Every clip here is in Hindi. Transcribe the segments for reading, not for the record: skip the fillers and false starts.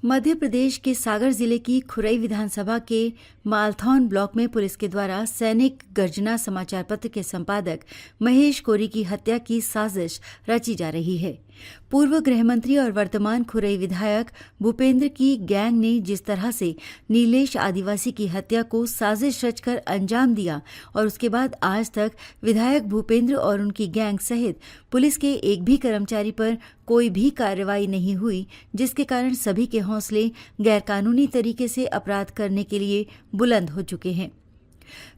मध्य प्रदेश के सागर जिले की खुरई विधानसभा के मालथौन ब्लॉक में पुलिस के द्वारा सैनिक गर्जना समाचार पत्र के संपादक महेश कोरी की हत्या की साजिश रची जा रही है। पूर्व गृह मंत्री और वर्तमान खुरई विधायक भूपेंद्र की गैंग ने जिस तरह से नीलेश आदिवासी की हत्या को साजिश रचकर अंजाम दिया और उसके बाद आज तक विधायक भूपेंद्र और उनकी गैंग सहित पुलिस के एक भी कर्मचारी पर कोई भी कार्रवाई नहीं हुई, जिसके कारण सभी के हौसले गैरकानूनी तरीके से अपराध करने के लिए बुलंद हो चुके हैं।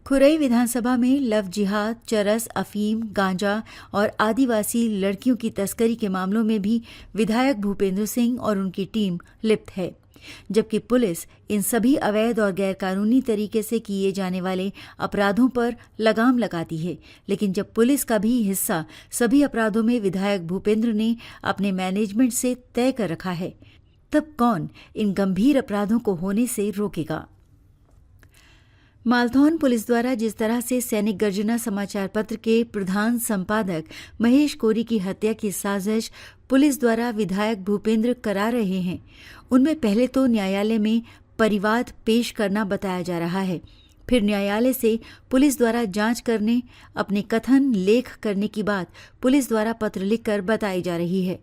खुरई विधानसभा में लव जिहाद, चरस, अफीम, गांजा और आदिवासी लड़कियों की तस्करी के मामलों में भी विधायक भूपेंद्र सिंह और उनकी टीम लिप्त है, जबकि पुलिस इन सभी अवैध और गैरकानूनी तरीके से किए जाने वाले अपराधों पर लगाम लगाती है। लेकिन जब पुलिस का भी हिस्सा सभी अपराधों में विधायक भूपेंद्र ने अपने मैनेजमेंट से तय कर रखा है, तब कौन इन गंभीर अपराधों को होने से रोकेगा? मालथौन पुलिस द्वारा जिस तरह से सैनिक गर्जना समाचार पत्र के प्रधान संपादक महेश कोरी की हत्या की साजिश पुलिस द्वारा विधायक भूपेंद्र करा रहे हैं, उनमें पहले तो न्यायालय में परिवाद पेश करना बताया जा रहा है, फिर न्यायालय से पुलिस द्वारा जांच करने, अपने कथन लेख करने की बात पुलिस द्वारा पत्र लिखकर बताई जा रही है।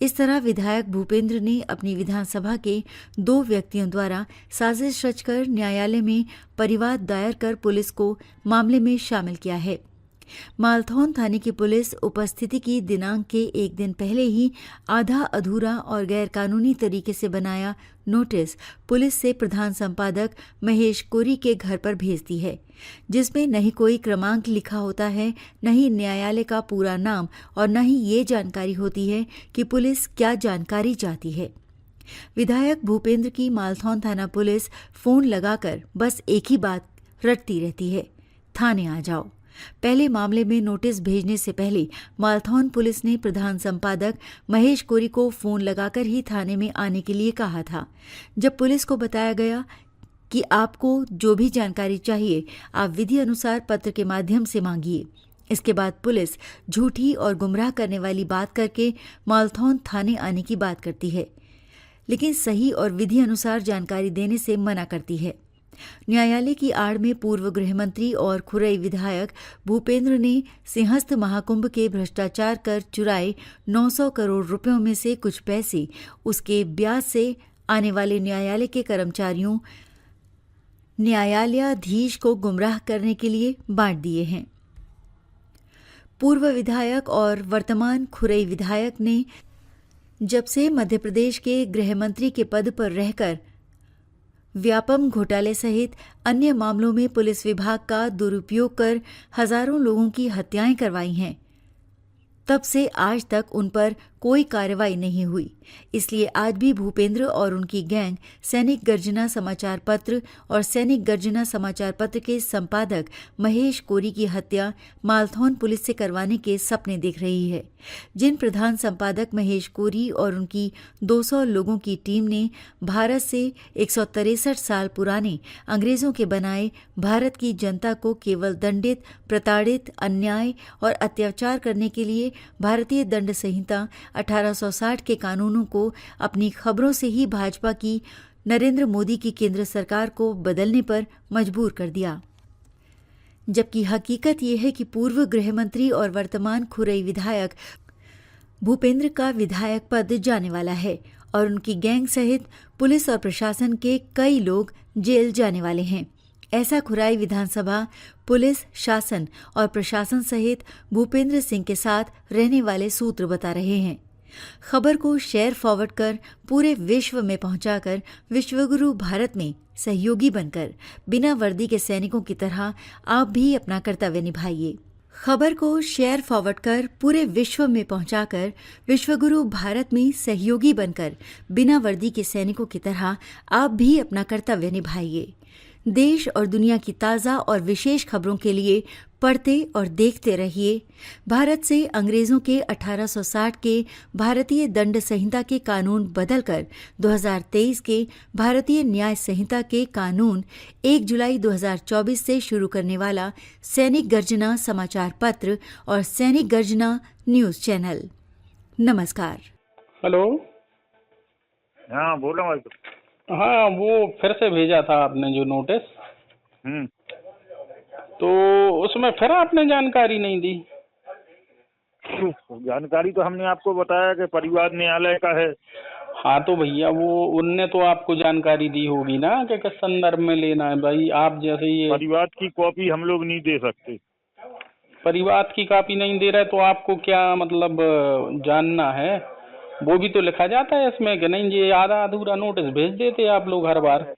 इस तरह विधायक भूपेंद्र ने अपनी विधानसभा के 2 व्यक्तियों द्वारा साजिश रचकर न्यायालय में परिवाद दायर कर पुलिस को मामले में शामिल किया है। मालथौन थाने की पुलिस उपस्थिति की दिनांक के एक दिन पहले ही आधा अधूरा और गैरकानूनी तरीके से बनाया नोटिस पुलिस से प्रधान संपादक महेश कोरी के घर पर भेजती है, जिसमें न ही कोई क्रमांक लिखा होता है, न ही न्यायालय का पूरा नाम और न ही ये जानकारी होती है कि पुलिस क्या जानकारी चाहती है। विधायक भूपेंद्र की मालथौन थाना पुलिस फोन लगाकर बस एक ही बात रटती रहती है, थाने आ जाओ। पहले मामले में नोटिस भेजने से पहले मालथौन पुलिस ने प्रधान संपादक महेश कोरी को फोन लगाकर ही थाने में आने के लिए कहा था। जब पुलिस को बताया गया कि आपको जो भी जानकारी चाहिए आप विधि अनुसार पत्र के माध्यम से मांगिए, इसके बाद पुलिस झूठी और गुमराह करने वाली बात करके मालथौन थाने आने की बात करती है, लेकिन सही और विधि अनुसार जानकारी देने से मना करती है। न्यायालय की आड़ में पूर्व गृह मंत्री और खुरई विधायक भूपेंद्र ने सिंहस्थ महाकुंभ के भ्रष्टाचार कर चुराए 900 करोड़ रुपयों में से कुछ पैसे उसके ब्याज से आने वाले न्यायालय के कर्मचारियों, न्यायालयाधीश को गुमराह करने के लिए बांट दिए हैं। पूर्व विधायक और वर्तमान खुरई विधायक ने जब से मध्य प्रदेश के गृह मंत्री के पद पर रहकर व्यापम घोटाले सहित अन्य मामलों में पुलिस विभाग का दुरुपयोग कर हजारों लोगों की हत्याएं करवाई हैं, तब से आज तक उन पर कोई कार्रवाई नहीं हुई। इसलिए आज भी भूपेंद्र और उनकी गैंग सैनिक गर्जना समाचार पत्र और सैनिक गर्जना समाचार पत्र के संपादक महेश कोरी की हत्या मालथौन पुलिस से करवाने के सपने देख रही है। जिन प्रधान संपादक महेश कोरी और उनकी 200 लोगों की टीम ने भारत से 163 साल पुराने अंग्रेजों के बनाए भारत की जनता को केवल दंडित, प्रताड़ित, अन्याय और अत्याचार करने के लिए भारतीय दंड संहिता 1860 के कानूनों को अपनी खबरों से ही भाजपा की नरेंद्र मोदी की केंद्र सरकार को बदलने पर मजबूर कर दिया, जबकि हकीकत यह है कि पूर्व गृह मंत्री और वर्तमान खुरई विधायक भूपेंद्र का विधायक पद जाने वाला है और उनकी गैंग सहित पुलिस और प्रशासन के कई लोग जेल जाने वाले हैं। ऐसा खुरई विधानसभा पुलिस, शासन और प्रशासन सहित भूपेंद्र सिंह के साथ रहने वाले सूत्र बता रहे हैं। खबर को शेयर फॉरवर्ड कर पूरे विश्व में पहुंचाकर विश्वगुरु भारत में सहयोगी बनकर बिना वर्दी के सैनिकों की तरह आप भी अपना कर्तव्य निभाइए। खबर को शेयर फॉरवर्ड कर पूरे विश्व में पहुंचाकर विश्वगुरु भारत में सहयोगी बनकर बिना वर्दी के सैनिकों की तरह आप भी अपना कर्तव्य निभाइए। देश और दुनिया की ताज़ा और विशेष खबरों के लिए पढ़ते और देखते रहिए। भारत से अंग्रेजों के 1860 के भारतीय दंड संहिता के कानून बदलकर 2023 के भारतीय न्याय संहिता के कानून 1 जुलाई 2024 से शुरू करने वाला सैनिक गर्जना समाचार पत्र और सैनिक गर्जना न्यूज चैनल। नमस्कार। हेलो। हाँ बोलो भाई। हाँ, वो फिर से भेजा था आपने जो नोटिस, तो उसमें फिर आपने जानकारी नहीं दी। जानकारी तो हमने आपको बताया कि परिवार न्यायालय का है। हाँ तो भैया वो उनने तो आपको जानकारी दी होगी ना कि किस संदर्भ में लेना है। भाई आप जैसे ये परिवार की कॉपी हम लोग नहीं दे सकते। परिवार की कॉपी नहीं दे रहे तो आपको क्या मतलब जानना है? वो भी तो लिखा जाता है इसमें कि नहीं, ये आधा अधूरा नोटिस भेज देते आप लोग हर बार।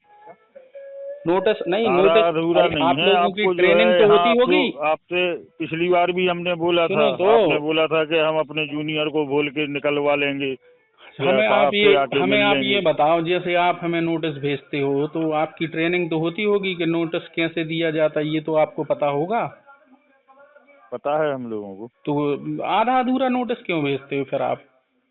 नोटिस नहीं, सारा नोटिस अधूरा भाई नहीं आप है। लोगों की आपको जो ट्रेनिंग है तो यहाँ होती आपको होगी। आपसे पिछली बार भी हमने बोला था, सुनो तो, आपने बोला था कि हम अपने जूनियर को बोल के निकलवा लेंगे, फिर हमें आप साहब से ये आके हमें मिल आप लेंगे। ये बताओ, जैसे आप हमें नोटिस भेजते हो तो आपकी ट्रेनिंग तो होती होगी कि नोटिस कैसे दिया जाता है, ये तो आपको पता होगा। पता है हम लोगों को। तो आधा अधूरा नोटिस क्यों भेजते हो फिर आप?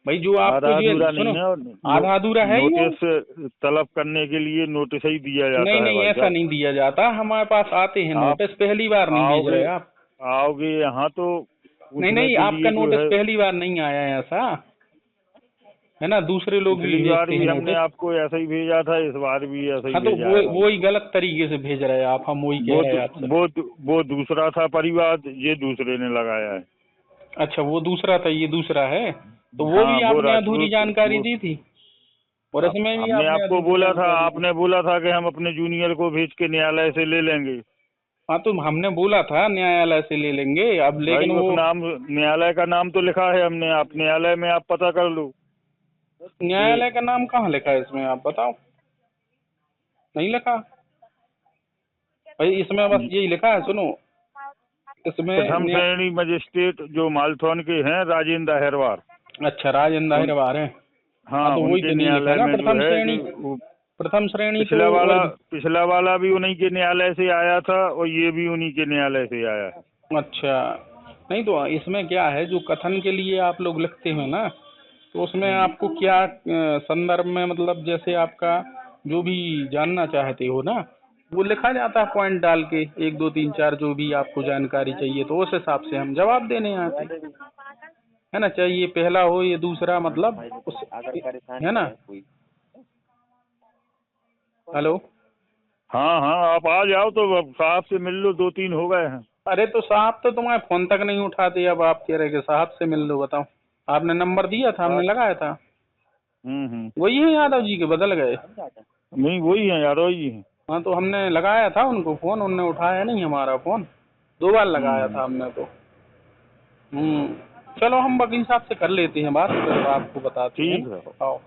भाई जो आपको आधा जो अधूरा नहीं सुनो, है। आधा अधूरा है ही वो। नोटिस तलब करने के लिए नोटिस ही दिया नहीं जाता है नहीं, भाई ऐसा साहब। नहीं दिया जाता, हमारे पास आते हैं आप नोटिस, पहली बार नहीं भेज आओगे रहे आप। आओगे यहाँ तो नहीं पूछने नहीं, के आपका लिए जो नोटिस है। पहली बार नहीं आया है ऐसा, है ना? दूसरे लोग भी पिछली बार भेजते भी हैं हमने नोटिस। आपको ऐसा ही भेजा था, इस बार भी ऐसा ही हाँ तो भेजा वो है भाई। वही गलत तरीके से भेज रहे हैं आप, हम वही कह वो रहे दू- हैं आपसे। वो दू- वो दूसरा था परिवार, ये दूसरे ने लगाया है। अच्छा, वो दूसरा था, ये दूसरा है, तो वो हाँ भी वो आपने अधूरी जानकारी वो दी थी और इसमें भी हमने आपने आपको अधूरी बोला था, जानकारी दी। आपने बोला था कि हम अपने जूनियर को भेज के न्यायालय से ले लेंगे। हाँ तो हमने बोला था न्यायालय से ले लेंगे अब, भाई लेकिन उस वो नाम न्यायालय का नाम तो लिखा है हमने, आप न्यायालय में आप पता कर लो कि न्यायालय का नाम कहाँ लिखा है इसमें, आप बताओ। नहीं लिखा भाई, इसमें बस यही लिखा है, सुनो इसमें प्रथम श्रेणी मजिस्ट्रेट जो मालथौन के हैं राजेंद्र अहिरवार। अच्छा, राजेंद्र उन अहिरवार है। हाँ हाँ तो वही उनके तो नहीं लिखा न्यायालय ना, में जो प्रथम है श्रेणी। कि वो प्रथम श्रेणी तो और पिछला वाला भी उन्हीं के न्यायालय से आया था और ये भी उन्हीं के न्यायालय से आया है। अच्छा, नहीं तो इसमें क्या है, जो कथन के लिए आप लोग लिखते हो ना, तो उसमें आपको क्या संदर्भ में, मतलब जैसे आपका जो भी जानना चाहते हो ना, वो लिखा जाता है पॉइंट डाल के, 1 2 3 4 जो भी आपको जानकारी चाहिए, तो उस हिसाब से हम जवाब देने आते हैं, है ना? चाहे ये पहला हो ये दूसरा, मतलब उस, है ना? हेलो। हाँ हाँ आप आ जाओ तो अब साहब से मिल लो, 2 3 हो गए हैं। अरे तो साहब तो तुम्हारे फोन तक नहीं उठाते, अब आप कह रहे कि साहब से मिल लो। बताओ, आपने नंबर दिया था, हमने लगाया था। वही है यादव जी के, बदल गए? नहीं वही है यादव जी हैं। हाँ तो हमने लगाया था उनको फोन, उनने उठाया नहीं हमारा फोन, 2 बार लगाया था हमने तो। चलो हम वकील साहब से कर लेते हैं बात, फिर आपको बताते हैं। ठीक है। आओ।